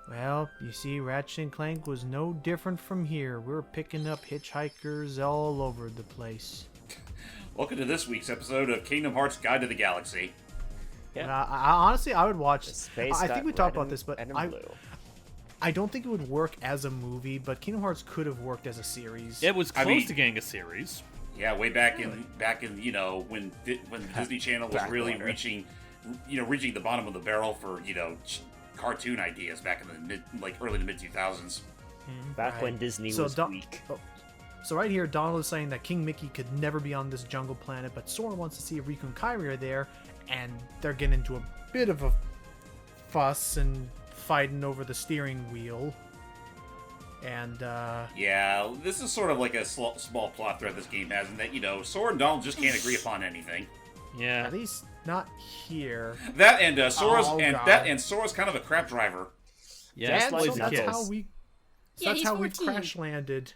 Well, you see, Ratchet and Clank was no different from here. We were picking up hitchhikers all over the place. Welcome to this week's episode of Kingdom Hearts Guide to the Galaxy. Yeah. Honestly, I would watch. Space I think we talked about this, but blue. I don't think it would work as a movie. But Kingdom Hearts could have worked as a series. It was close to getting a series. Yeah, way back in when the Disney Channel was really reaching the bottom of the barrel for cartoon ideas back in the early to mid 2000s. Back when Disney was weak. So right here, Donald is saying that King Mickey could never be on this jungle planet, but Sora wants to see if Riku and Kairi are there, and they're getting into a bit of a fuss and fighting over the steering wheel. And, yeah, this is sort of like a small plot thread this game has, in that, Sora and Donald just can't agree upon anything. Yeah. At least not here. That and Sora's kind of a crap driver. Yeah, that's how we 14. crash landed.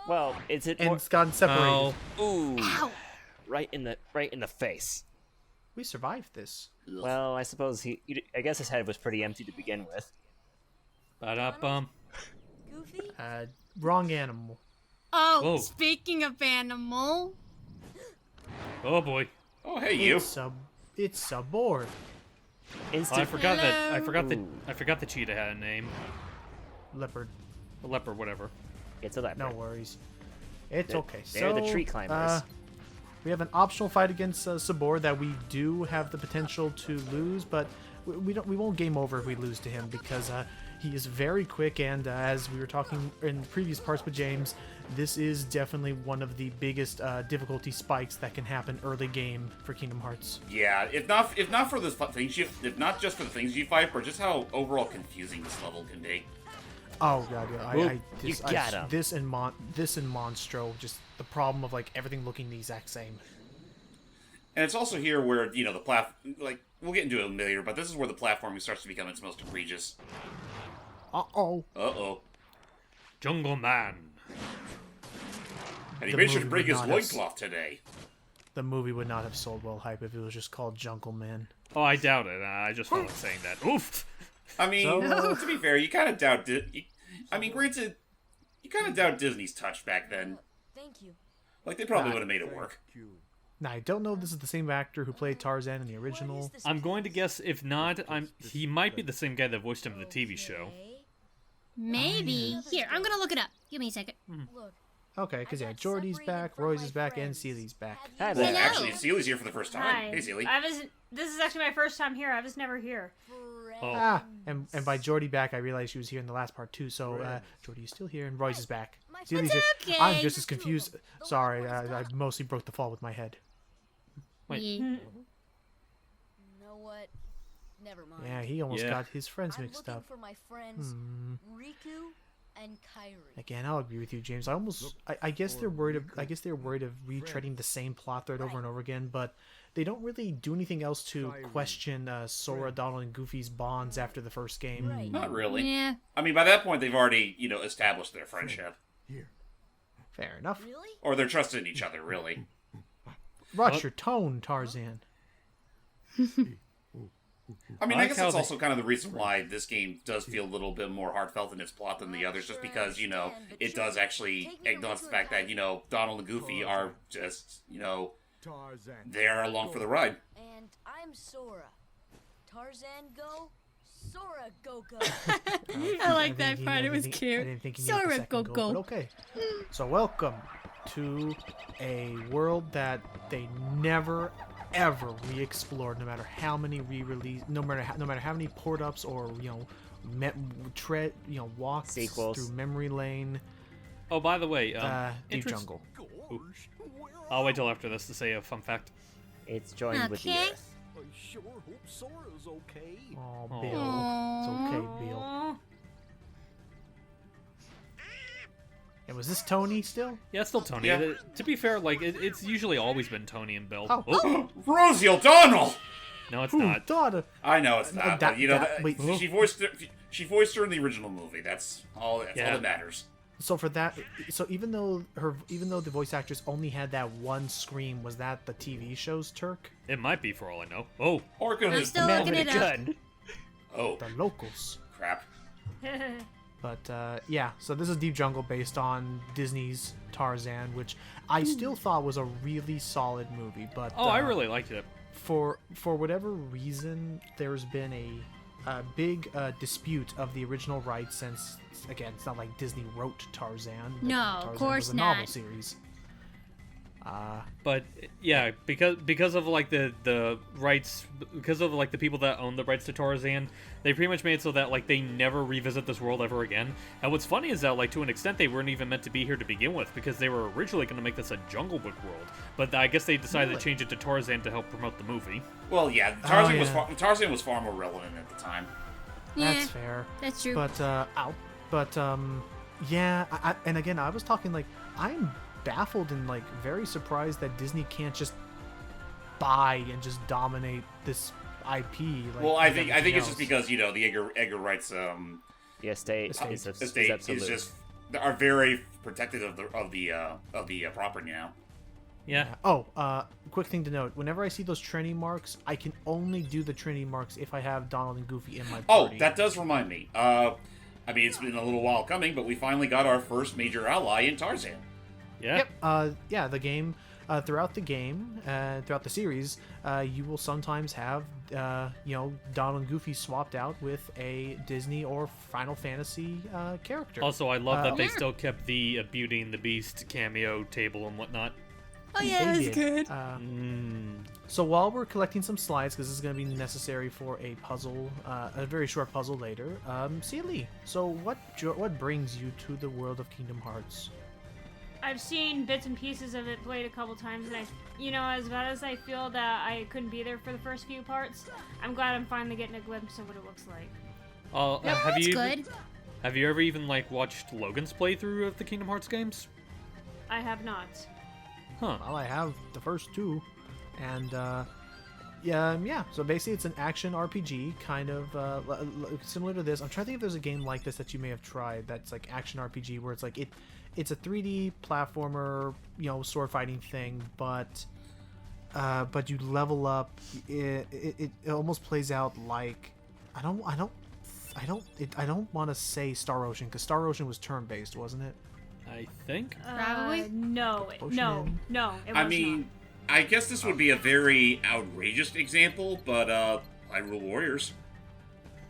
Well, is it? And it's gotten separated. Oh. Ooh! Ow. Right in the face. We survived this. Well, I suppose I guess his head was pretty empty to begin with. Ba-da-bum. Goofy? Wrong animal. Oh, Whoa. speaking of animal. Oh boy. Oh, hey, you. It's a board. Instant. I forgot Ooh. the cheetah had a name. Leopard. A leopard, whatever. It's a leopard. No worries. It's okay. They're the So, tree climbers. we have an optional fight against Sabor that we do have the potential to lose, but we won't game over if we lose to him because he is very quick, and as we were talking in previous parts with James, this is definitely one of the biggest difficulty spikes that can happen early game for Kingdom Hearts. Yeah, if not for the things if not just for the things you fight, but just how overall confusing this level can be. Oh god, yeah. This and Monstro, just the problem of everything looking the exact same. And it's also here where the we'll get into it later, but this is where the platforming starts to become its most egregious. Uh-oh. Jungle Man. And he made sure to break his loincloth today. The movie would not have sold well hype if it was just called Jungle Man. Oh, I doubt it. I just felt like saying that. Oof. I mean, to be fair, you kind of doubt granted, you kind of doubt Disney's touch back then. Thank you. They probably would have made it work. Now, I don't know if this is the same actor who played Tarzan in the original. I'm going to guess if not, he might be the same guy that voiced him in the TV show. Maybe. Here, I'm gonna look it up. Give me a second. Look, Okay, because Jordy's back, Roy's is back, and Seely's back. Hi Hello. there. Actually, Seely's here for the first time. Hi. Hey, Seely. This is actually my first time here. I was never here. Oh. And by Jordy back, I realized she was here in the last part too. So Jordy is still here, and Roy's is back. It's Seely's here. okay. I'm just as confused. Sorry, I mostly broke the fall with my head. Wait. Yeah. you know what? Never mind. Yeah, he almost got his friends I'm mixed looking up. for my friends Riku and Kairi. Again, I'll agree with you, James. I guess they're worried of retreading the same plot thread over and over again, but they don't really do anything else to question Sora, Donald, and Goofy's bonds after the first game. Right. Not really. Yeah. I mean, by that point, they've already, established their friendship. Fair enough. Really? Or they're trusting each other, really. Watch your tone, Tarzan. I mean, I I like guess how that's they- also kind of the reason why this game does feel a little bit more heartfelt in its plot than the others, just because, it does actually acknowledge the fact that, Donald and Goofy are just, they're along for the ride. And I'm Sora. Tarzan go, Sora go go. I like that part. It was I cute. didn't think you needed the Sora, second go, but go. okay. So welcome to a world that they never ever re-explored, no matter how many re-release, no matter how many port-ups or walks Sequels. through memory lane. Oh, by the way, Deep Jungle. Ooh. I'll wait till after this to say a fun fact. It's joined with the Okay. Earth. I sure hope Sora's okay. Oh, Aw. Bill. It's okay, Bill. And was this Tony still? Yeah, it's still Tony. Yeah. To be fair, it's usually always been Tony and Bill. Oh. Rosie O'Donnell! No, it's Ooh, not. daughter. I know it's not, but wait. she voiced her in the original movie. That's all that matters. So for that, even though the voice actress only had that one scream, was that the TV show's Turk? It might be for all I know. Oh, Or it could I'm have still looking it up. Gun. Oh, The locals. crap. But yeah, so this is Deep Jungle based on Disney's Tarzan, which I still thought was a really solid movie. But Oh, I really liked it. for whatever reason, there's been a big dispute of the original rights since, again, it's not like Disney wrote Tarzan. No, Tarzan of course was a novel not. series. But yeah, because of like the rights, because of like the people that own the rights to Tarzan, they pretty much made it so that like they never revisit this world ever again. And what's funny is that like to an extent they weren't even meant to be here to begin with, because they were originally going to make this a Jungle Book world, but I guess they decided to change it to Tarzan to help promote the movie. Well, yeah, Tarzan was far more relevant at the time. Yeah, That's fair. that's true. But yeah, and again, I was talking like I'm baffled and like very surprised that Disney can't just buy and just dominate this IP. Like, Well, I with think everything it's just else. because the Edgar Wright's The estate is estate absolute. is just are very protective of the property now. Yeah. Oh, quick thing to note: whenever I see those Trinity marks, I can only do the Trinity marks if I have Donald and Goofy in my Oh, party. that does remind me. I mean, it's been a little while coming, but we finally got our first major ally in Tarzan. Yeah. Yep. Yeah, the game. Throughout the game, throughout the series, you will sometimes have, Donald and Goofy swapped out with a Disney or Final Fantasy character. Also, I love that they Yeah. still kept the Beauty and the Beast cameo table and whatnot. Oh yeah, They that's did. good. So while we're collecting some slides, because this is going to be necessary for a puzzle, a very short puzzle later, Lee, so what brings you to the world of Kingdom Hearts? I've seen bits and pieces of it played a couple times, and as bad as I feel that I couldn't be there for the first few parts, I'm glad I'm finally getting a glimpse of what it looks like. Have That's you good. have you ever even like watched Logan's playthrough of the Kingdom Hearts games? I have not. Huh. Well, I have the first two, and yeah. So basically, it's an action RPG, kind of similar to this. I'm trying to think if there's a game like this that you may have tried that's like action RPG, where it's like it's a 3D platformer, sword fighting thing, but you level up. It almost plays out like I don't want to say Star Ocean, because Star Ocean was turn based, wasn't it? I think. No, Probably. no, it was I mean, I guess this would be a very outrageous example, but Hyrule Warriors.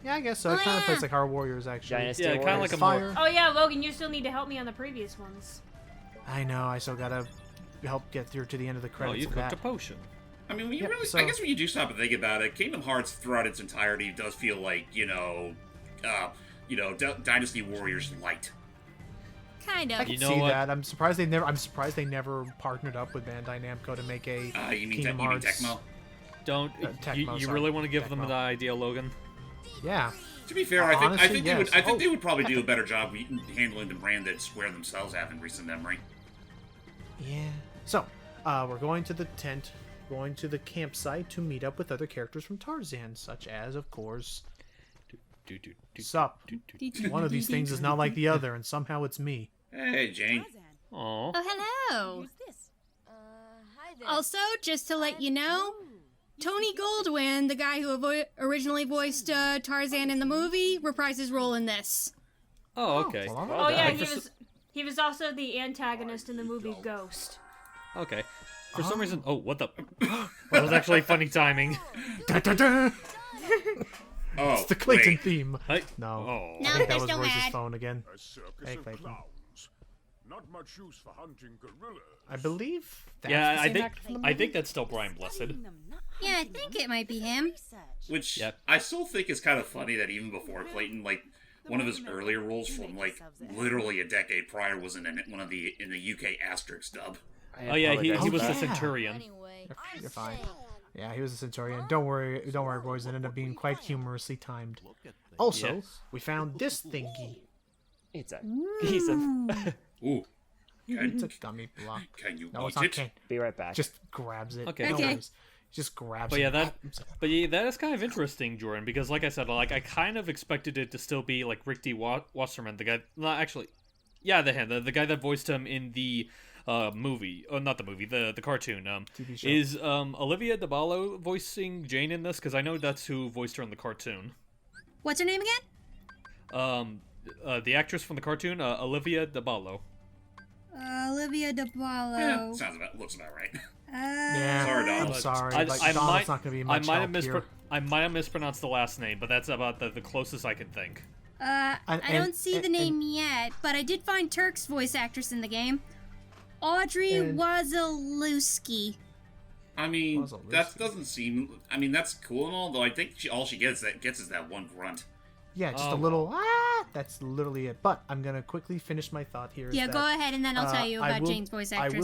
Yeah, I guess so. It kind of plays like Hyrule Warriors, actually. Dynasty Yeah, kind of Warriors. like a Fire. more. Oh yeah, Logan, you still need to help me on the previous ones. I know. I still gotta help get through to the end of the Oh, credits you of cooked that. a potion. I mean, when you Yep, really, so- I guess when you do stop and think about it, Kingdom Hearts throughout its entirety does feel like Dynasty Warriors light. Kind I of. can You know see what? that. I'm surprised they never partnered up with Bandai Namco to make a You mean Kingdom Hearts. Tecmo? Don't Tecmo, you sorry. really want to give them Tecmo. the idea, Logan? Yeah. To be fair, I Honestly, think yes. they would probably do a better job handling the brand that Square themselves have in recent memory. Yeah. So, we're going to the tent, going to the campsite to meet up with other characters from Tarzan, such as, of course, Sup. One of these things is not like the other, and somehow it's me. Hey, Jane. Aw. Oh, hello. Hi there. Also, just to let you know, Tony Goldwyn, the guy who originally voiced Tarzan in the movie, reprised his role in this. Oh, okay. Well, Oh yeah, done. he was also the antagonist in the movie Ghost. Okay. For some reason. Oh, what the? That was actually funny timing. Da, da, da. Oh, It's the Clayton wait. theme. Hey. No. Oh. No, I think that there's was no Royce's ad. phone again. A circus Hey, of Clayton. clowns. Not much use for hunting gorillas. I believe that's Yeah, the I same think actor from the I movie? think that's still Brian Blessed. Yeah, I think it might be him. Which Yep. I still think is kind of funny that even before Clayton, like one of his earlier roles from like literally a decade prior was in the UK Asterix dub. I Oh yeah, he apologize was for the that. Centurion. Anyway, You're fine. Yeah, he was a Centurion. Don't worry, boys. It ended up being quite humorously timed. Also, Yes. we found this thingy. It's a piece of. Ooh, It's a gummy block. can you No, it's eat not it? can. Be right back. Just grabs it. Okay. No Okay. worries. Just grabs But it. yeah, that is kind of interesting, Jordan, because like I said, like I kind of expected it to still be like Rick D. Wasserman, the guy. No, actually, yeah, the guy that voiced him in the movie. Oh, not the movie, the cartoon. TV show. Is Olivia DeBallo voicing Jane in this? Because I know that's who voiced her in the cartoon. What's her name again? The actress from the cartoon, Olivia DeBallo. Olivia Yeah, DeBallo. looks about right. Yeah, Sorry, Donald. I'm sorry. I Like, might- Donald's not going to be much help here. I might have mispronounced the last name, but that's about the closest I could think. I don't see the name yet, but I did find Turk's voice actress in the game. Audrey Wazalewski. I mean, Puzzle, that Lucy. doesn't seem. I mean, that's cool and all, though. I think all she gets is that one grunt. Yeah, just Oh. a little, that's literally it. But I'm going to quickly finish my thought here. is Yeah, that, go ahead, and then I'll tell you I about will- Jane's voice actress.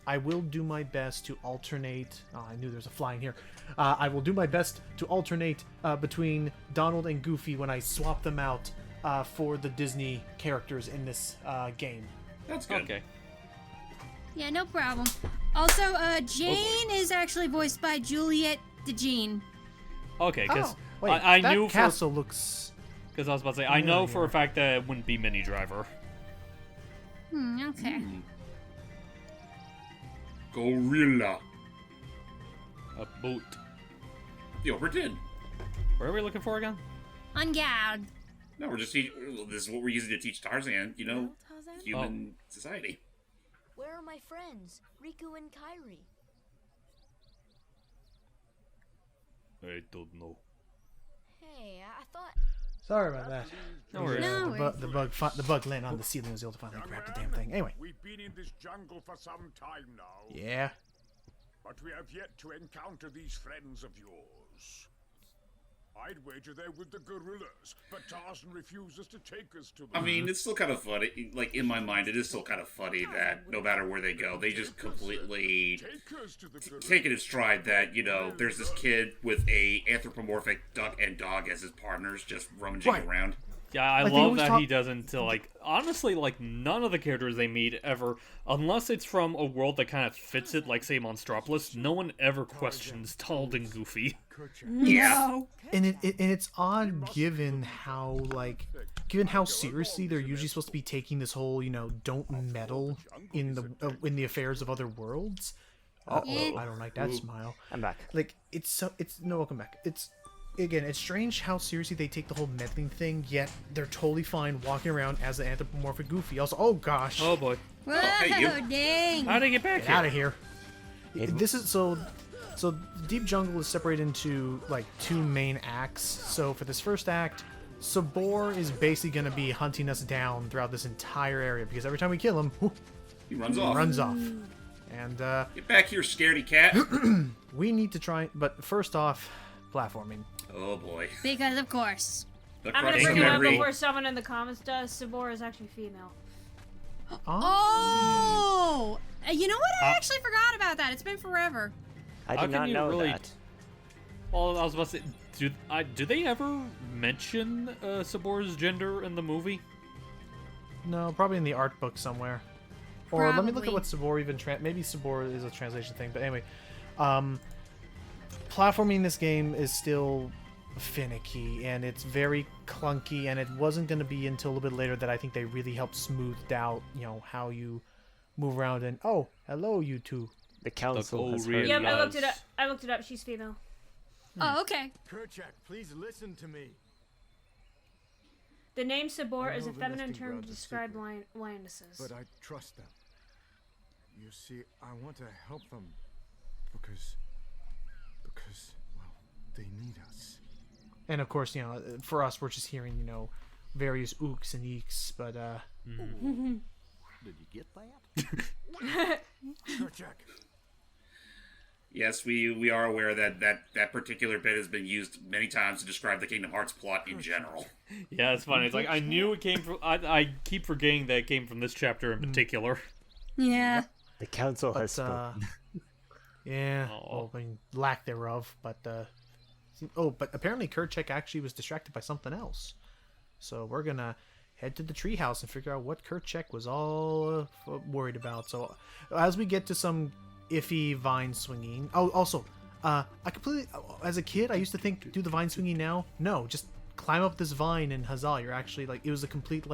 I will do my best to alternate. Oh, I knew there's a fly in here. I will do my best to alternate between Donald and Goofy when I swap them out for the Disney characters in this game. That's good. Okay. Yeah, no problem. Also, Jane is actually voiced by Juliette DeJean. Okay, because Wait, I that knew castle looks. because I was about to say I know for a fact that it wouldn't be Mini Driver. Okay. Gorilla. A boot. Yo, we're dead. Where are we looking for again? On guard. No, we're just this is what we're using to teach Tarzan, human society. Where are my friends, Riku and Kairi? I don't know. Hey, I thought. Sorry about that. No worries. No worries. The bug landed on the ceiling. Was able to finally grab the damn thing. Anyway. We've been in this jungle for some time now, Yeah. but we have yet to encounter these friends of yours. I'd wager they're with the gorillas, but Tarzan refuses to take us to them. I mean, it's still kind of funny. Like, in my mind, it is still kind of funny that no matter where they go, they just completely Take us to the gorillas. take it in stride that, there's this kid with a anthropomorphic duck and dog as his partners just rummaging Right. around. Yeah, I Like, they love always that talk- he doesn't. Honestly, none of the characters they meet ever, unless it's from a world that kind of fits it, like say Monstropolis, no one ever questions Donald and Goofy. Yeah. And it's odd given how seriously they're usually supposed to be taking this whole don't meddle in the affairs of other worlds. I don't like that smile. I'm back. Like it's no, welcome back. It's strange how seriously they take the whole meddling thing, yet they're totally fine walking around as the anthropomorphic Goofy. Also, oh gosh, Oh boy, Whoa, hey, you. dang. how did he get back get here? out of here. This is so Deep Jungle is separated into like two main acts. So for this first act, Sabor is basically going to be hunting us down throughout this entire area because every time we kill him, He runs he off. runs off. And Get back here, scaredy cat. we need to try. But first off, platforming. Oh boy. Because, of course. The I'm gonna crux bring of it up every. before someone in the comments does. Sabor is actually female. Oh! You know what? I actually forgot about that. It's been forever. I How did can not you know really- that. Well, I was about to say, do they ever mention Sabor's gender in the movie? No, probably in the art book somewhere. Or let me look at Probably. what Sabor even maybe Sabor is a translation thing. But anyway, platforming in this game is still finicky and it's very clunky, and it wasn't going to be until a little bit later that I think they really helped smoothed out how you move around. And oh, hello you two. The council has Korean heard. Yep, I loves. looked it up. She's female. Oh, okay. Kerchak, please listen to me. The name Sabor I is a know the feminine nesting term to grounds are describe secret, lionesses. But I trust them. You see, I want to help them because, well, they need us. And of course, for us, we're just hearing various ooks and eeks, but Did you get that? Kerchak, Yes, we are aware that particular bit has been used many times to describe the Kingdom Hearts plot in general. Yeah, it's funny. It's like I knew it came from. I keep forgetting that it came from this chapter in particular. Yeah. The council has but spoken. yeah, Aw. I mean, lack thereof. But but apparently Kerchak actually was distracted by something else. So we're gonna head to the treehouse and figure out what Kerchak was all worried about. So as we get to some iffy vine swinging. Oh, also, I completely. As a kid, I used to think, do the vine swinging now? No, just climb up this vine and huzzah! You're actually it was a complete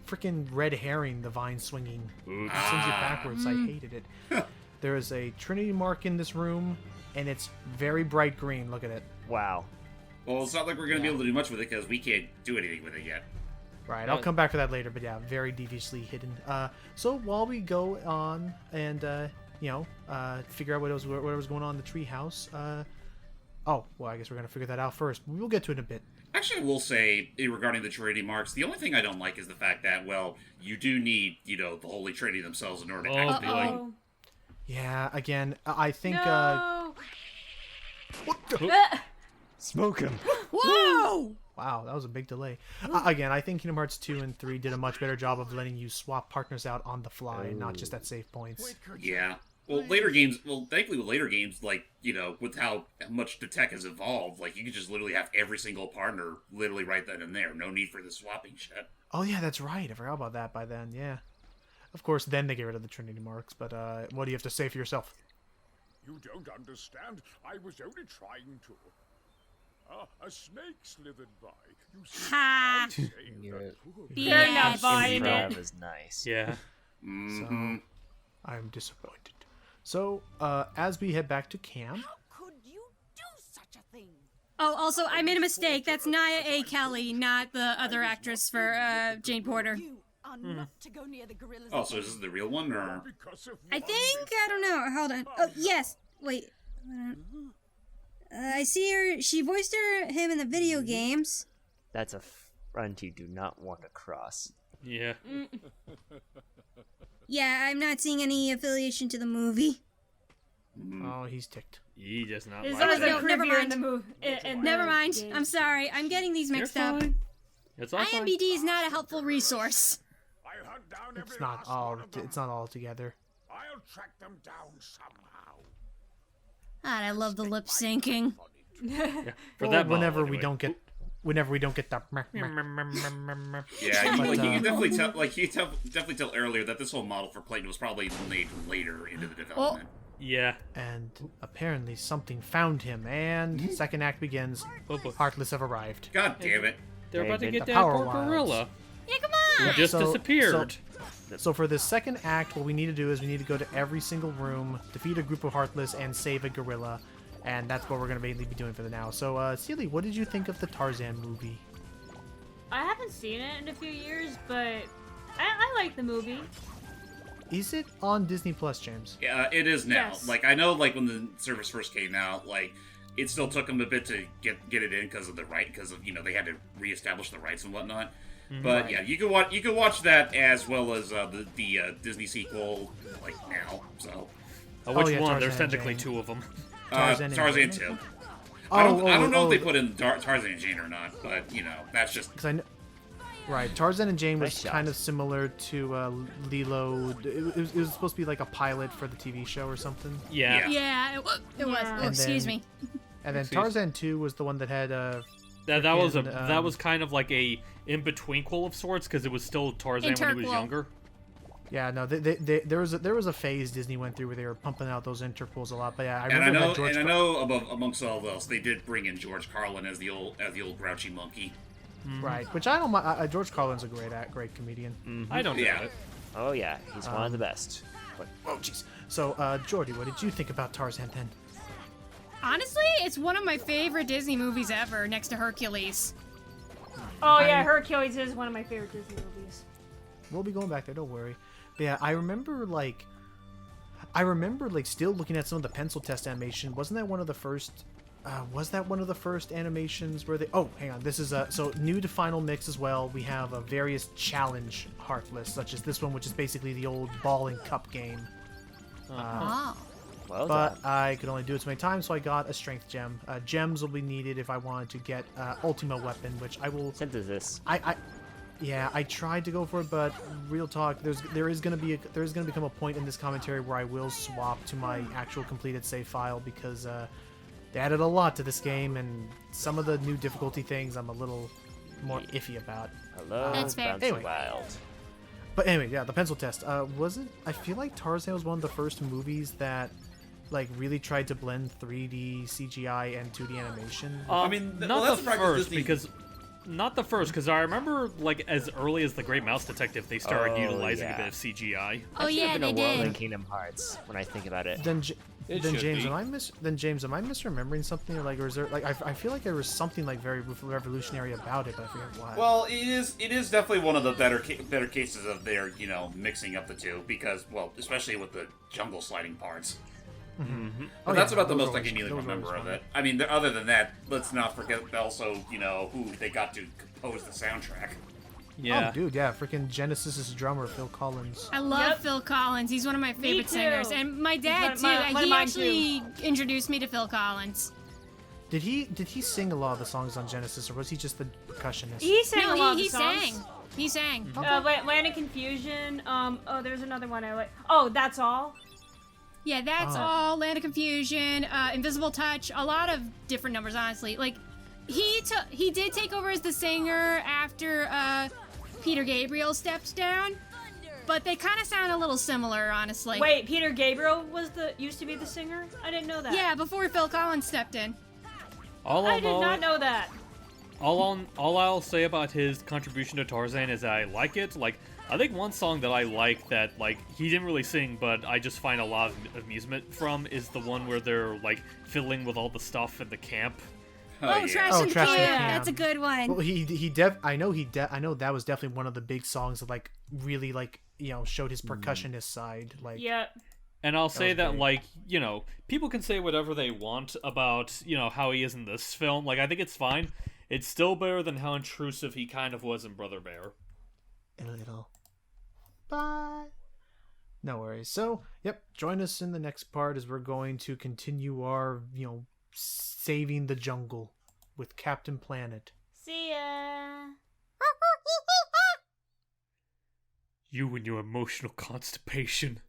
freaking red herring. The vine swinging. It sends you backwards. I hated it. There is a Trinity mark in this room, and it's very bright green. Look at it. Wow. Well, it's not like we're going to be able to do much with it because we can't do anything with it yet. Right, I'll come back for that later, but yeah, very deviously hidden. So while we go on and, figure out what was going on in the treehouse, oh, well, I guess we're going to figure that out first. We'll get to it in a bit. Actually, I will say, regarding the Trinity marks, the only thing I don't like is the fact that, well, you do need, the Holy Trinity themselves in order to activate. Oh. Yeah, again, I think, No. what the? Smoke him. Whoa! Wow, that was a big delay. Again, I think Kingdom Hearts 2 and 3 did a much better job of letting you swap partners out on the fly, not just at save points. Yeah. Well, thankfully with later games, with how much the tech has evolved, you can just literally have every single partner literally right then and there. No need for the swapping shit. Oh yeah, that's right. I forgot about that by then, yeah. Of course, then they get rid of the Trinity marks, but what do you have to say for yourself? You don't understand. I was only trying to. A snake slithered by. You see, Ha! I saved You're- that poor They're not Yes. buying it. Improv is nice. Yeah. So, I'm disappointed. So, as we head back to camp... How could you do such a thing? Oh, also, I made a mistake. That's Naya A. Kelly, not the other actress for Jane Porter. You are not to go near the gorillas. Oh, so is this the real one, or...? because of I one think, I don't know. Hold on. Oh, yes. Wait. I see her. She voiced him in the video games. That's a front you do not want to cross. Yeah. Yeah, I'm not seeing any affiliation to the movie. Oh, he's ticked. He does not There's like always that. a No, never preview in mind. the movie. Never mind. I'm sorry. I'm getting these You're mixed up. fine. It's all fine. IMBD is not a helpful resource. I hunt down every It's not last all. one of them. It's not all together. I'll track them down somehow. God, I love the lip syncing. For Well, that whenever model, we anyway. don't get, that. Yeah, you But, can definitely tell. Definitely tell earlier that this whole model for Platinum was probably made later into the development. Yeah. And apparently something found him, and second act begins. Oh, boy. Heartless have arrived. God damn it! They're about to David. get The that Power poor Wilds. gorilla. Yeah, come Who on. just So- disappeared. So for the second act, what we need to do is we need to go to every single room, defeat a group of Heartless, and save a gorilla. And that's what we're going to mainly be doing for the now. So, Seely, what did you think of the Tarzan movie? I haven't seen it in a few years, but I like the movie. Is it on Disney Plus, James? Yeah, it is now. Yes. I know, when the service first came out, it still took them a bit to get it in because of they had to reestablish the rights and whatnot. But yeah, you can watch that as well as the Disney sequel now. So Which yeah, one? Tarzan There's and technically Jane. two of them. Tarzan Tarzan and 2. Oh, I don't know if they oh, put in Tarzan and Jane or not, but that's just Because I know, right, Tarzan and Jane was Nice shot. kind of similar to Lilo. It was supposed to be like a pilot for the TV show or something. Yeah. Yeah, it was. Yeah. Oh, And excuse then- me. And then Excuse- Tarzan 2 was the one that had That was freaking, that was kind of like a in betweenquel of sorts because it was still Tarzan when he was Interquel. younger. yeah, no, there was a phase Disney went through where they were pumping out those interquels a lot. But yeah, I and I remember know that George. and I know amongst all else they did bring in George Carlin as the old grouchy monkey. Right, which I don't mind. George Carlin's a great comedian. I don't Yeah. know it. Oh yeah, he's one of the best. But Oh jeez. So, Jordy, what did you think about Tarzan then? Honestly, it's one of my favorite Disney movies ever, next to Hercules. Oh yeah, Hercules is one of my favorite Disney movies. We'll be going back there. Don't worry. But yeah, I remember still looking at some of the pencil test animation. Wasn't that one of the first? Was that one of the first animations where they? Oh, hang on. This is so new to Final Mix as well. We have a various challenge Heartless, such as this one, which is basically the old ball and cup game. Oh. well But done. I could only do it so many times, so I got a strength gem. Gems will be needed if I wanted to get Ultima Weapon, which I will. Synthesis. Yeah, I tried to go for it, but real talk, there is gonna become a point in this commentary where I will swap to my actual completed save file because they added a lot to this game, and some of the new difficulty things I'm a little more iffy about. Hello, That's fair. Bouncy Anyway. Wild. But anyway, yeah, the pencil test. Wasn't I feel like Tarzan was one of the first movies that really tried to blend 3D CGI and 2D animation. I mean, not well, that's the the practice first Disney- because I remember as early as the Great Mouse Detective they started Oh, utilizing a yeah. bit of CGI. Oh That should yeah, have been they a world in did. Kingdom Hearts when I think about it. Then It then should James, be. am I misremembering something? Like, or is there like I feel like there was something like very revolutionary about it, but I forget what. Well, it is definitely one of the better cases of their mixing up the two because especially with the jungle sliding parts. Mm-hmm. But that's about the most I can really remember of it. I mean, other than that, let's not forget also who they got to compose the soundtrack. Yeah. Oh, dude, yeah, freaking Genesis' drummer Phil Collins. I love Phil Collins. He's one of my favorite too. singers, and my dad He's too. one of He mine, actually introduced me to Phil Collins. Did he sing a lot of the songs on Genesis, or was he just the percussionist? He sang a lot No, of he the songs. sang. He sang. Land of Confusion. There's another one I like. Oh, That's All. Yeah, that's all. Land of Confusion, Invisible Touch, a lot of different numbers, honestly. Like, he did take over as the singer after Peter Gabriel stepped down, but they kind of sound a little similar, honestly. Wait, Peter Gabriel used to be the singer? I didn't know that. Yeah, before Phil Collins stepped in. I did not know that. All I'll say about his contribution to Tarzan is that I like it. Like, I think one song that I like that, like, he didn't really sing, but I just find a lot of amusement from is the one where they're, like, fiddling with all the stuff in the camp. Oh, Trash in the Trash in the Camp. Camp. That's a good one. Well, I know that was definitely one of the big songs that like really like showed his percussionist side. Like, Yeah. And I'll say that, great. like, people can say whatever they want about, how he is in this film. Like, I think it's fine. It's still better than how intrusive he kind of was in Brother Bear. A little. Bye. No worries. So, yep, join us in the next part as we're going to continue our, saving the jungle with Captain Planet. See ya. You and your emotional constipation.